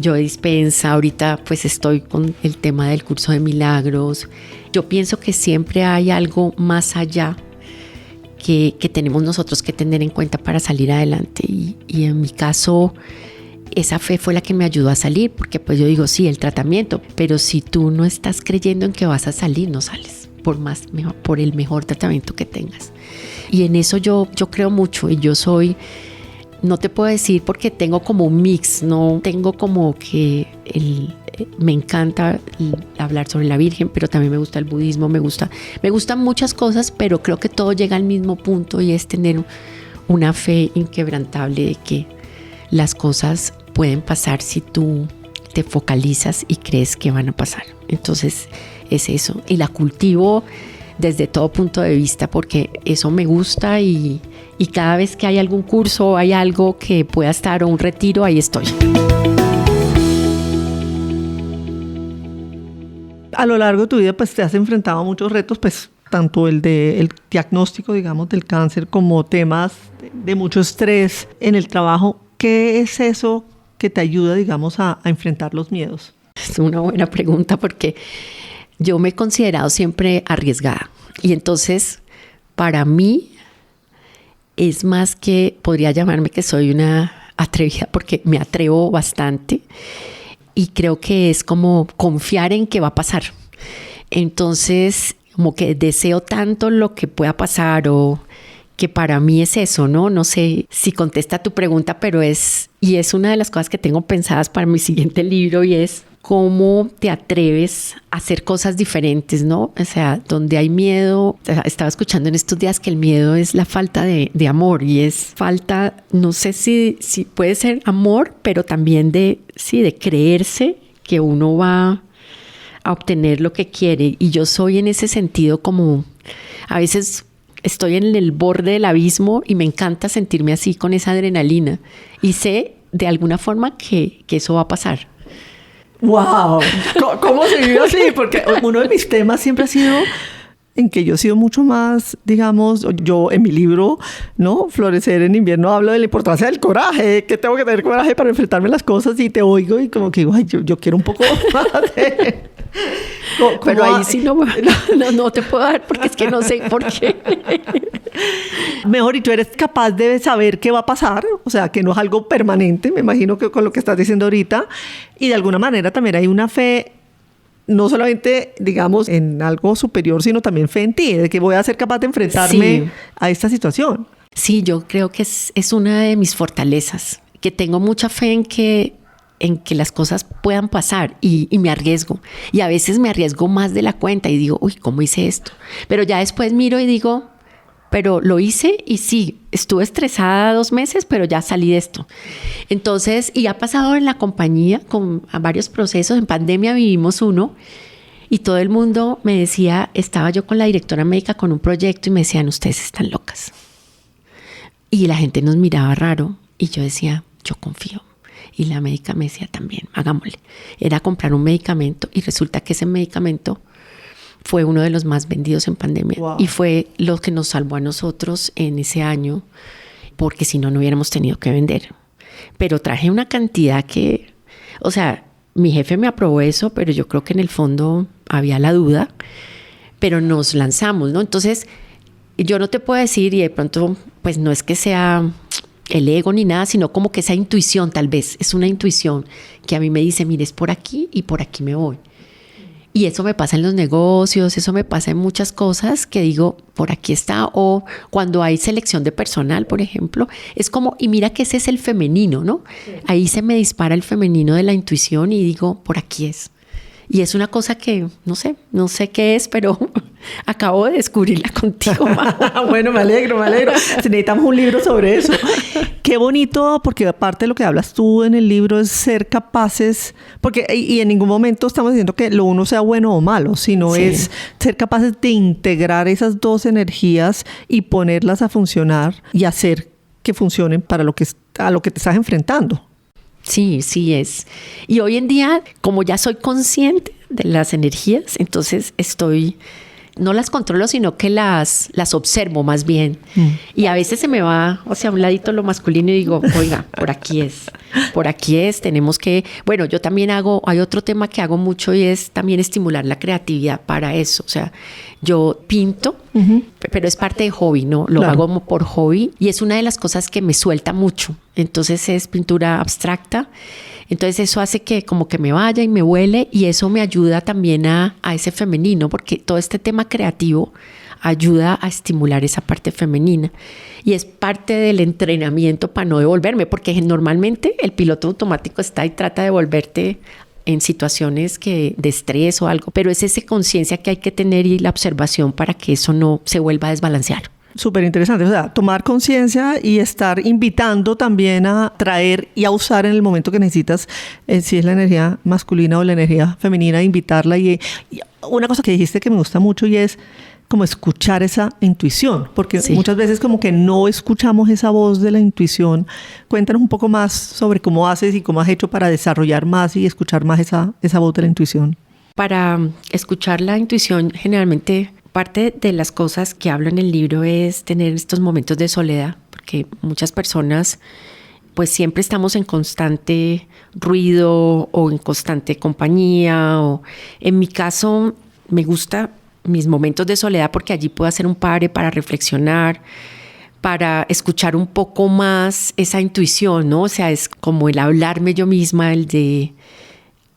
Joe Dispenza. Ahorita pues estoy con el tema del curso de milagros. Yo pienso que siempre hay algo más allá que tenemos nosotros que tener en cuenta para salir adelante y en mi caso esa fe fue la que me ayudó a salir, porque pues yo digo sí, el tratamiento, pero si tú no estás creyendo en que vas a salir, no sales por el mejor tratamiento que tengas. Y en eso yo creo mucho y yo soy, no te puedo decir porque tengo como un mix, no tengo como que me encanta hablar sobre la Virgen, pero también me gusta el budismo, me gustan muchas cosas, pero creo que todo llega al mismo punto y es tener una fe inquebrantable de que las cosas pueden pasar si tú te focalizas y crees que van a pasar. Entonces es eso, y la cultivo desde todo punto de vista porque eso me gusta y cada vez que hay algún curso o hay algo que pueda estar o un retiro, ahí estoy. A lo largo de tu vida pues te has enfrentado a muchos retos, pues tanto el diagnóstico, digamos, del cáncer como temas de mucho estrés en el trabajo. ¿Qué es eso que te ayuda, digamos, a enfrentar los miedos? Es una buena pregunta porque yo me he considerado siempre arriesgada y entonces para mí es más que podría llamarme que soy una atrevida porque me atrevo bastante. Y creo que es como confiar en que va a pasar. Entonces, como que deseo tanto lo que pueda pasar o que para mí es eso, ¿no? No sé si contesta tu pregunta, pero es una de las cosas que tengo pensadas para mi siguiente libro y es cómo te atreves a hacer cosas diferentes, ¿no? O sea, donde hay miedo, estaba escuchando en estos días que el miedo es la falta de amor y es falta, no sé si puede ser amor, pero también de creerse que uno va a obtener lo que quiere. Y yo soy en ese sentido como, a veces estoy en el borde del abismo y me encanta sentirme así con esa adrenalina y sé de alguna forma que eso va a pasar. ¡Wow! ¿Cómo se vive así? Porque uno de mis temas siempre ha sido en que yo he sido mucho más, digamos, yo en mi libro, ¿no? Florecer en invierno, hablo de la importancia del coraje, que tengo que tener coraje para enfrentarme a las cosas y te oigo y como que digo, ay, yo quiero un poco más de... Pero ahí sí no te puedo dar porque es que no sé por qué. Mejor, y tú eres capaz de saber qué va a pasar, o sea, que no es algo permanente, me imagino que con lo que estás diciendo ahorita, y de alguna manera también hay una fe, no solamente, digamos, en algo superior, sino también fe en ti, de que voy a ser capaz de enfrentarme a esta situación. Sí, yo creo que es una de mis fortalezas, que tengo mucha fe en que las cosas puedan pasar y me arriesgo. Y a veces me arriesgo más de la cuenta y digo, uy, ¿cómo hice esto? Pero ya después miro y digo, pero lo hice y sí, estuve estresada 2 meses, pero ya salí de esto. Entonces, y ha pasado en la compañía con varios procesos. En pandemia vivimos uno y todo el mundo me decía, estaba yo con la directora médica con un proyecto y me decían, ustedes están locas. Y la gente nos miraba raro y yo decía, yo confío. Y la médica me decía también, hagámosle. Era comprar un medicamento y resulta que ese medicamento fue uno de los más vendidos en pandemia. Wow. Y fue lo que nos salvó a nosotros en ese año, porque si no, no hubiéramos tenido que vender. Pero traje una cantidad que, o sea, mi jefe me aprobó eso, pero yo creo que en el fondo había la duda, pero nos lanzamos, ¿no? Entonces, yo no te puedo decir, y de pronto, pues no es que sea el ego ni nada, sino como que esa intuición, tal vez, es una intuición que a mí me dice, mire, es por aquí y por aquí me voy. Y eso me pasa en los negocios, eso me pasa en muchas cosas que digo, por aquí está. O cuando hay selección de personal, por ejemplo, es como, y mira que ese es el femenino, ¿no? Sí. Ahí se me dispara el femenino de la intuición y digo, por aquí es. Y es una cosa que no sé qué es, pero acabo de descubrirla contigo. Bueno, me alegro. Necesitamos un libro sobre eso. Qué bonito, porque aparte de lo que hablas tú en el libro es ser capaces, porque y en ningún momento estamos diciendo que lo uno sea bueno o malo, sino sí, es ser capaces de integrar esas dos energías y ponerlas a funcionar y hacer que funcionen para a lo que te estás enfrentando. Sí, sí es. Y hoy en día, como ya soy consciente de las energías, entonces no las controlo, sino que las observo más bien. Y a veces se me va, o sea, a un ladito lo masculino y digo, oiga, por aquí es, tenemos que... Bueno, yo también hay otro tema que hago mucho y es también estimular la creatividad para eso. O sea, yo pinto, pero es parte de hobby, ¿no? Lo hago como por hobby y es una de las cosas que me suelta mucho. Entonces es pintura abstracta. Entonces eso hace que como que me vaya y me vuele y eso me ayuda también a ese femenino, porque todo este tema creativo ayuda a estimular esa parte femenina y es parte del entrenamiento para no devolverme, porque normalmente el piloto automático está y trata de devolverte en situaciones de estrés o algo, pero es esa conciencia que hay que tener y la observación para que eso no se vuelva a desbalancear. Súper interesante, o sea, tomar conciencia y estar invitando también a traer y a usar en el momento que necesitas, si es la energía masculina o la energía femenina, invitarla. Y una cosa que dijiste que me gusta mucho y es como escuchar esa intuición, porque sí, muchas veces como que no escuchamos esa voz de la intuición. Cuéntanos un poco más sobre cómo haces y cómo has hecho para desarrollar más y escuchar más esa voz de la intuición. Para escuchar la intuición, generalmente parte de las cosas que hablo en el libro es tener estos momentos de soledad, porque muchas personas pues siempre estamos en constante ruido o en constante compañía. O en mi caso me gusta mis momentos de soledad porque allí puedo hacer un pare para reflexionar, para escuchar un poco más esa intuición, ¿no? O sea, es como el hablarme yo misma, el de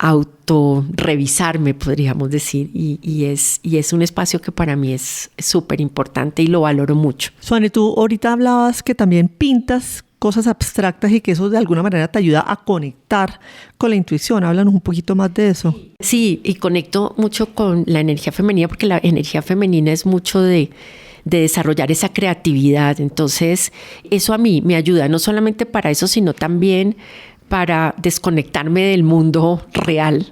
autorrevisarme, podríamos decir, y es un espacio que para mí es súper importante y lo valoro mucho. Suani, tú ahorita hablabas que también pintas cosas abstractas y que eso de alguna manera te ayuda a conectar con la intuición. Háblanos un poquito más de eso. Sí, y conecto mucho con la energía femenina porque la energía femenina es mucho de desarrollar esa creatividad. Entonces, eso a mí me ayuda, no solamente para eso, sino también para desconectarme del mundo real.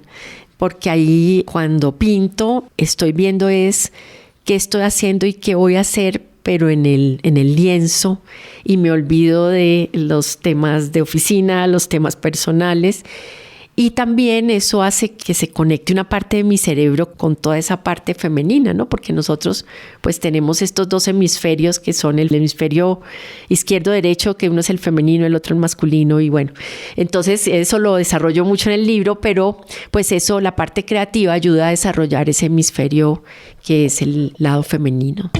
Porque ahí cuando pinto, estoy viendo es qué estoy haciendo y qué voy a hacer, pero en el lienzo, y me olvido de los temas de oficina, los temas personales. Y también eso hace que se conecte una parte de mi cerebro con toda esa parte femenina, ¿no? Porque nosotros pues tenemos estos dos hemisferios que son el hemisferio izquierdo-derecho, que uno es el femenino, el otro el masculino, y bueno, entonces eso lo desarrollo mucho en el libro, pero pues eso, la parte creativa ayuda a desarrollar ese hemisferio que es el lado femenino.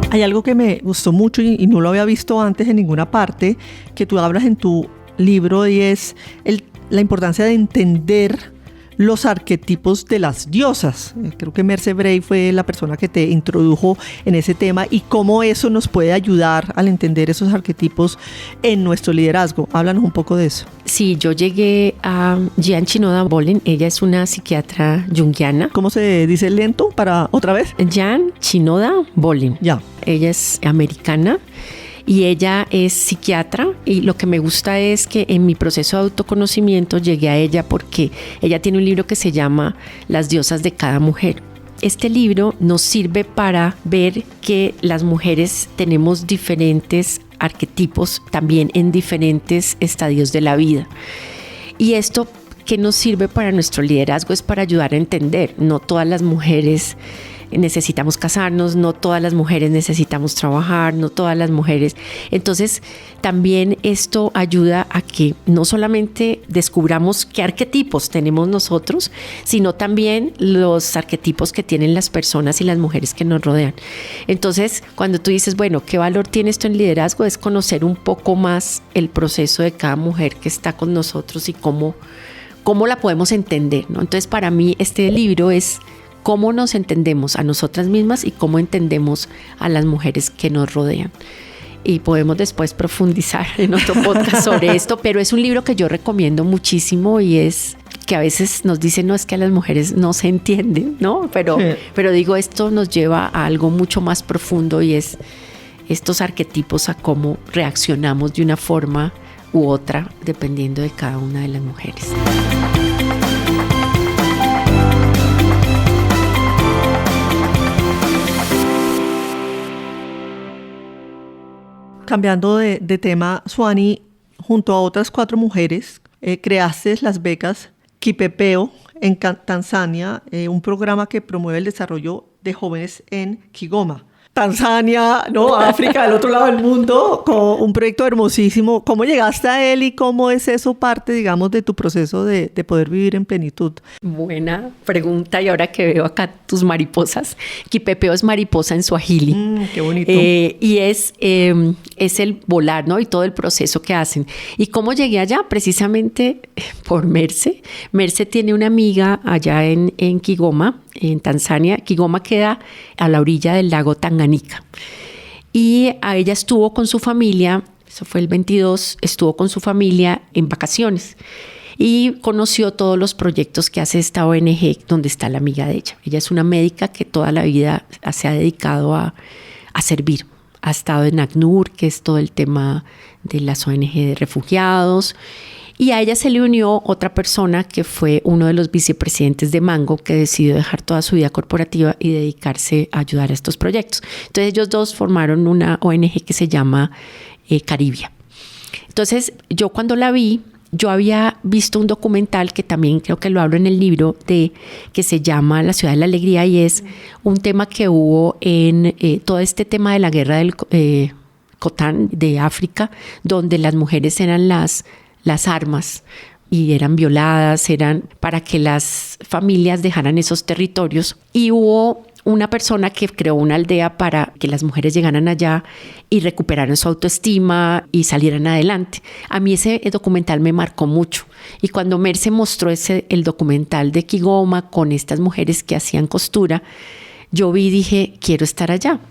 Hay algo que me gustó mucho y no lo había visto antes en ninguna parte, que tú hablas en tu libro, y es la importancia de entender los arquetipos de las diosas. Creo que Merce Bray fue la persona que te introdujo en ese tema y cómo eso nos puede ayudar al entender esos arquetipos en nuestro liderazgo. Háblanos un poco de eso. Sí, yo llegué a Jan Chinoda Bolen. Ella es una psiquiatra junguiana. ¿Cómo se dice lento para otra vez? Jan Chinoda Bolen. Ya. Ella es americana y ella es psiquiatra, y lo que me gusta es que en mi proceso de autoconocimiento llegué a ella porque ella tiene un libro que se llama Las diosas de cada mujer. Este libro nos sirve para ver que las mujeres tenemos diferentes arquetipos también en diferentes estadios de la vida. Y esto ¿qué nos sirve para nuestro liderazgo? Es para ayudar a entender. No todas las mujeres necesitamos casarnos, no todas las mujeres necesitamos trabajar, no todas las mujeres. Entonces, también esto ayuda a que no solamente descubramos qué arquetipos tenemos nosotros, sino también los arquetipos que tienen las personas y las mujeres que nos rodean. Entonces, cuando tú dices, bueno, ¿qué valor tiene esto en liderazgo? Es conocer un poco más el proceso de cada mujer que está con nosotros y cómo la podemos entender, ¿no? Entonces, para mí, este libro es cómo nos entendemos a nosotras mismas y cómo entendemos a las mujeres que nos rodean. Y podemos después profundizar en otro podcast sobre esto, pero es un libro que yo recomiendo muchísimo y es que a veces nos dicen, no, es que a las mujeres no se entienden, ¿no? Pero digo, esto nos lleva a algo mucho más profundo y es estos arquetipos a cómo reaccionamos de una forma u otra dependiendo de cada una de las mujeres. Cambiando de tema, Suani, junto a otras 4 mujeres, creaste las becas Kipepeo en Tanzania, un programa que promueve el desarrollo de jóvenes en Kigoma. Tanzania, ¿no? África, del otro lado del mundo, con un proyecto hermosísimo. ¿Cómo llegaste a él y cómo es eso parte, digamos, de tu proceso de poder vivir en plenitud? Buena pregunta, y ahora que veo acá tus mariposas, Kipepeo es mariposa en suajili. Qué bonito. Y es el volar, ¿no? Y todo el proceso que hacen. ¿Y cómo llegué allá? Precisamente por Merce. Merce tiene una amiga allá en Kigoma, en Tanzania. Kigoma queda a la orilla del lago Tanganika. Y a ella estuvo con su familia, eso fue el 22, estuvo con su familia en vacaciones y conoció todos los proyectos que hace esta ONG donde está la amiga de ella. Ella es una médica que toda la vida se ha dedicado a servir. Ha estado en ACNUR, que es todo el tema de las ONG de refugiados. Y a ella se le unió otra persona que fue uno de los vicepresidentes de Mango, que decidió dejar toda su vida corporativa y dedicarse a ayudar a estos proyectos. Entonces ellos dos formaron una ONG que se llama Caribia. Entonces yo cuando la vi, yo había visto un documental que también creo que lo hablo en el libro, que se llama La Ciudad de la Alegría, y es un tema que hubo en todo este tema de la guerra del Cotán de África, donde las mujeres eran las armas y eran violadas, eran para que las familias dejaran esos territorios. Y hubo una persona que creó una aldea para que las mujeres llegaran allá y recuperaran su autoestima y salieran adelante. A mí ese documental me marcó mucho. Y cuando Merce mostró el documental de Kigoma con estas mujeres que hacían costura, yo vi y dije, quiero estar allá.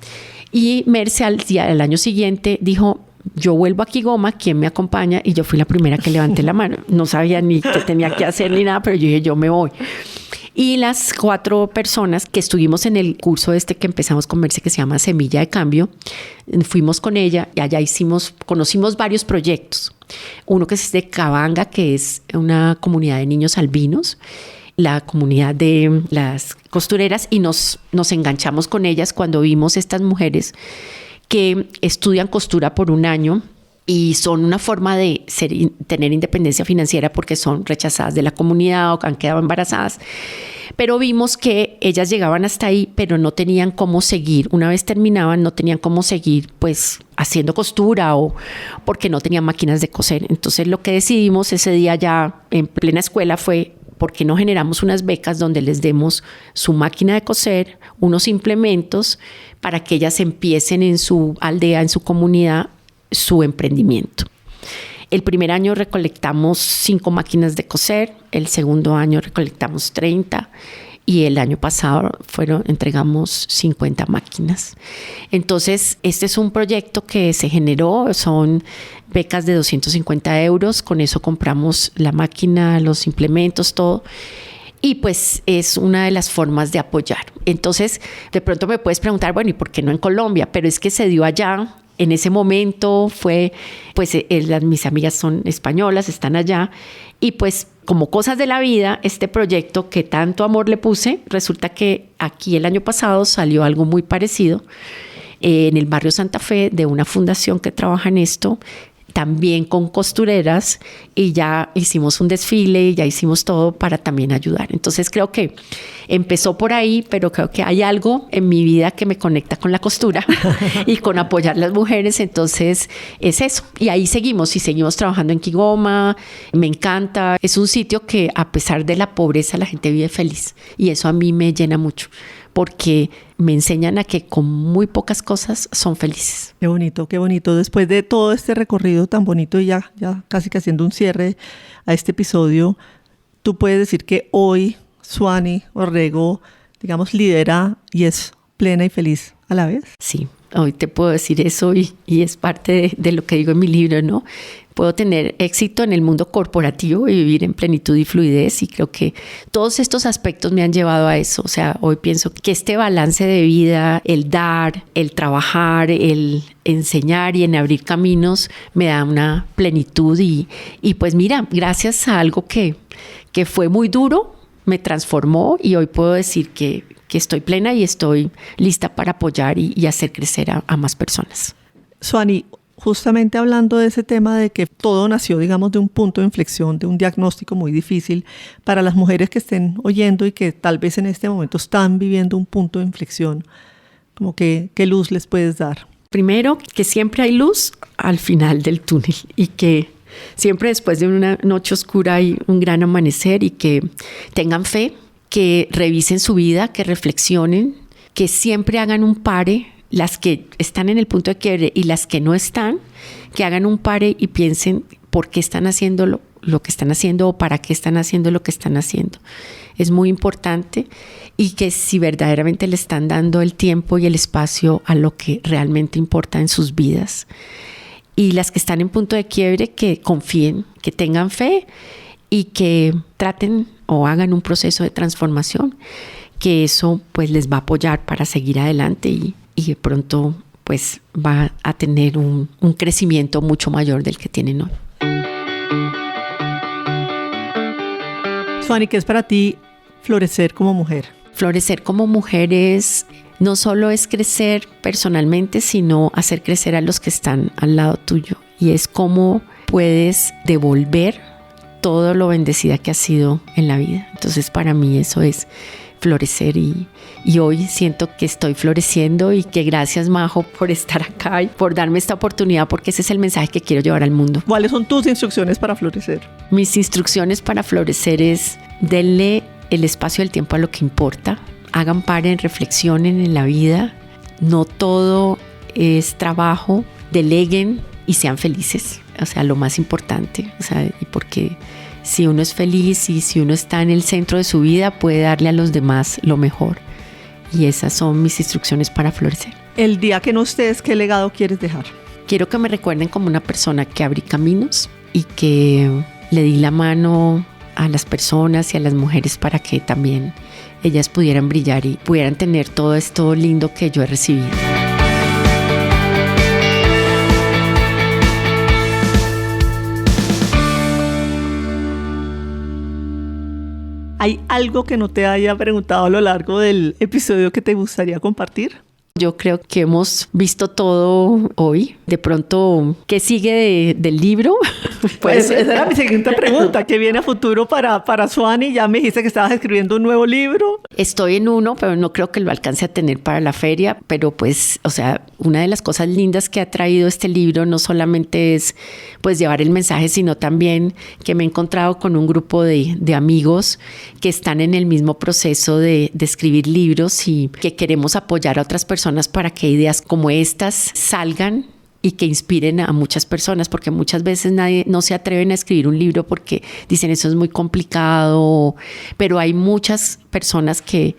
Y Merce al año siguiente dijo, yo vuelvo a Kigoma, ¿quién me acompaña? Y yo fui la primera que levanté la mano. No sabía ni qué tenía que hacer ni nada, pero yo dije, yo me voy. Y las 4 personas que estuvimos en el curso que empezamos con Merce, que se llama Semilla de Cambio, fuimos con ella y allá conocimos varios proyectos. Uno que es de Cabanga, que es una comunidad de niños albinos, la comunidad de las costureras, y nos enganchamos con ellas cuando vimos estas mujeres que estudian costura por un año y son una forma de tener independencia financiera porque son rechazadas de la comunidad o han quedado embarazadas. Pero vimos que ellas llegaban hasta ahí, pero no tenían cómo seguir. Una vez terminaban, no tenían cómo seguir pues haciendo costura o porque no tenían máquinas de coser. Entonces lo que decidimos ese día ya en plena escuela fue, ¿por qué no generamos unas becas donde les demos su máquina de coser, unos implementos para que ellas empiecen en su aldea, en su comunidad, su emprendimiento? El primer año recolectamos 5 máquinas de coser, el segundo año recolectamos 30 y el año pasado entregamos 50 máquinas. Entonces, este es un proyecto que se generó, son becas de 250 euros, con eso compramos la máquina, los implementos, todo. Y pues es una de las formas de apoyar. Entonces, de pronto me puedes preguntar, bueno, ¿y por qué no en Colombia? Pero es que se dio allá. En ese momento mis amigas son españolas, están allá, y pues como cosas de la vida, este proyecto que tanto amor le puse, resulta que aquí el año pasado salió algo muy parecido en el barrio Santa Fe de una fundación que trabaja en esto. también con costureras, y ya hicimos un desfile y ya hicimos todo para también ayudar. Entonces creo que empezó por ahí, pero creo que hay algo en mi vida que me conecta con la costura y con apoyar a las mujeres. Entonces es eso. Y ahí seguimos trabajando en Kigoma. Me encanta. Es un sitio que a pesar de la pobreza la gente vive feliz, y eso a mí me llena mucho, porque me enseñan a que con muy pocas cosas son felices. Qué bonito, qué bonito. Después de todo este recorrido tan bonito y ya casi que haciendo un cierre a este episodio, tú puedes decir que hoy Suani Orrego, digamos, lidera y es plena y feliz a la vez. Sí, hoy te puedo decir eso y es parte de lo que digo en mi libro, ¿no? Puedo tener éxito en el mundo corporativo y vivir en plenitud y fluidez, y creo que todos estos aspectos me han llevado a eso. O sea, hoy pienso que este balance de vida, el dar, el trabajar, el enseñar y en abrir caminos, me da una plenitud y pues mira, gracias a algo que fue muy duro, me transformó, y hoy puedo decir que estoy plena y estoy lista para apoyar y hacer crecer a más personas. Suani, justamente hablando de ese tema de que todo nació, digamos, de un punto de inflexión, de un diagnóstico muy difícil, para las mujeres que estén oyendo y que tal vez en este momento están viviendo un punto de inflexión, como que, ¿qué luz les puedes dar? Primero, que siempre hay luz al final del túnel, y que siempre después de una noche oscura hay un gran amanecer, y que tengan fe, que revisen su vida, que reflexionen, que siempre hagan un pare, las que están en el punto de quiebre y las que no están, que hagan un pare y piensen por qué están haciendo lo que están haciendo, o para qué están haciendo lo que están haciendo. Es muy importante, y que si verdaderamente le están dando el tiempo y el espacio a lo que realmente importa en sus vidas. Y las que están en punto de quiebre, que confíen, que tengan fe y que traten o hagan un proceso de transformación, que eso pues les va a apoyar para seguir adelante y de pronto pues va a tener un crecimiento mucho mayor del que tienen hoy. Suani, ¿qué es para ti florecer como mujer? Florecer como mujer no solo es crecer personalmente, sino hacer crecer a los que están al lado tuyo. Y es cómo puedes devolver todo lo bendecida que has sido en la vida. Entonces para mí eso es florecer, y hoy siento que estoy floreciendo, y que gracias, Majo, por estar acá y por darme esta oportunidad, porque ese es el mensaje que quiero llevar al mundo. ¿Cuáles son tus instrucciones para florecer? Mis instrucciones para florecer es: denle el espacio y el tiempo a lo que importa, hagan paren, reflexionen en la vida, no todo es trabajo, deleguen y sean felices, o sea, lo más importante, o sea, y porque si uno es feliz y si uno está en el centro de su vida, puede darle a los demás lo mejor. Y esas son mis instrucciones para florecer. El día que no estés, ¿qué legado quieres dejar? Quiero que me recuerden como una persona que abrí caminos y que le di la mano a las personas y a las mujeres para que también ellas pudieran brillar y pudieran tener todo esto lindo que yo he recibido. ¿Hay algo que no te haya preguntado a lo largo del episodio que te gustaría compartir? Yo creo que hemos visto todo hoy. De pronto, ¿qué sigue del libro? Pues esa era mi siguiente pregunta. ¿Qué viene a futuro para Suani? Ya me dijiste que estabas escribiendo un nuevo libro. Estoy en uno, pero no creo que lo alcance a tener para la feria. Pero pues, o sea, una de las cosas lindas que ha traído este libro no solamente es pues llevar el mensaje, sino también que me he encontrado con un grupo de amigos que están en el mismo proceso de escribir libros y que queremos apoyar a otras personas para que ideas como estas salgan y que inspiren a muchas personas, porque muchas veces no se atreven a escribir un libro porque dicen eso es muy complicado, pero hay muchas personas que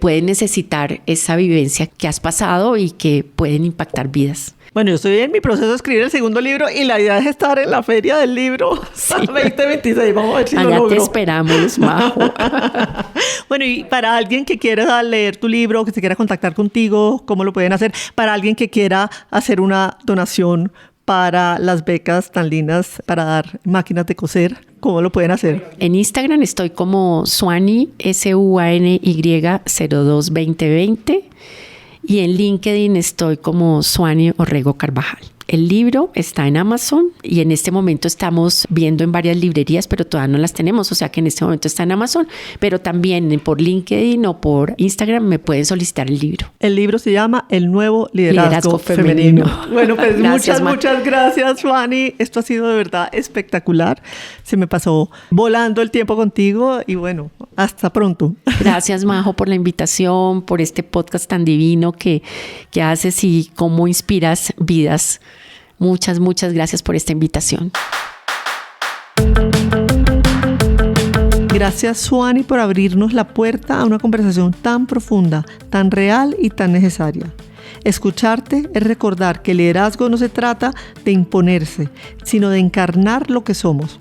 pueden necesitar esa vivencia que has pasado y que pueden impactar vidas. Bueno, yo estoy en mi proceso de escribir el segundo libro y la idea es estar en la feria del libro 2026. Vamos a ver si lo logro. Allá te esperamos, Majo. Bueno, y para alguien que quiera leer tu libro, que se quiera contactar contigo, ¿cómo lo pueden hacer? Para alguien que quiera hacer una donación para las becas tan lindas para dar máquinas de coser, ¿cómo lo pueden hacer? En Instagram estoy como Suany, SUANY 022020. Y en LinkedIn estoy como Suani Orrego Carvajal. El libro está en Amazon y en este momento estamos viendo en varias librerías, pero todavía no las tenemos, o sea que en este momento está en Amazon, pero también por LinkedIn o por Instagram me pueden solicitar el libro. El libro se llama El Nuevo Liderazgo Femenino. Bueno, pues muchas gracias, Fanny. Esto ha sido de verdad espectacular. Se me pasó volando el tiempo contigo y bueno, hasta pronto. Gracias, Majo, por la invitación, por este podcast tan divino que haces y cómo inspiras vidas. Muchas gracias por esta invitación. Gracias, Suani, por abrirnos la puerta a una conversación tan profunda, tan real y tan necesaria. Escucharte es recordar que el liderazgo no se trata de imponerse, sino de encarnar lo que somos.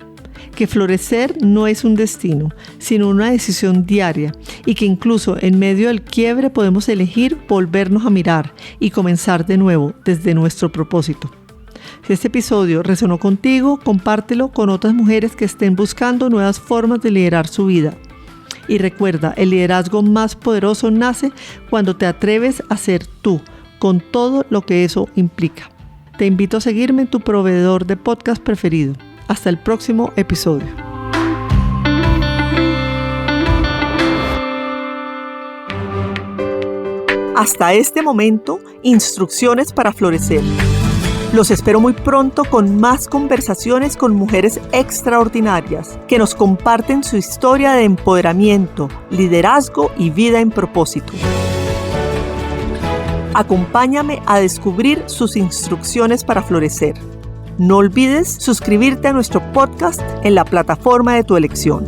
Que florecer no es un destino, sino una decisión diaria y que incluso en medio del quiebre podemos elegir volvernos a mirar y comenzar de nuevo desde nuestro propósito. Si este episodio resonó contigo, compártelo con otras mujeres que estén buscando nuevas formas de liderar su vida. Y recuerda, el liderazgo más poderoso nace cuando te atreves a ser tú, con todo lo que eso implica. Te invito a seguirme en tu proveedor de podcast preferido. Hasta el próximo episodio. Hasta este momento, instrucciones para florecer. Los espero muy pronto con más conversaciones con mujeres extraordinarias que nos comparten su historia de empoderamiento, liderazgo y vida en propósito. Acompáñame a descubrir sus instrucciones para florecer. No olvides suscribirte a nuestro podcast en la plataforma de tu elección.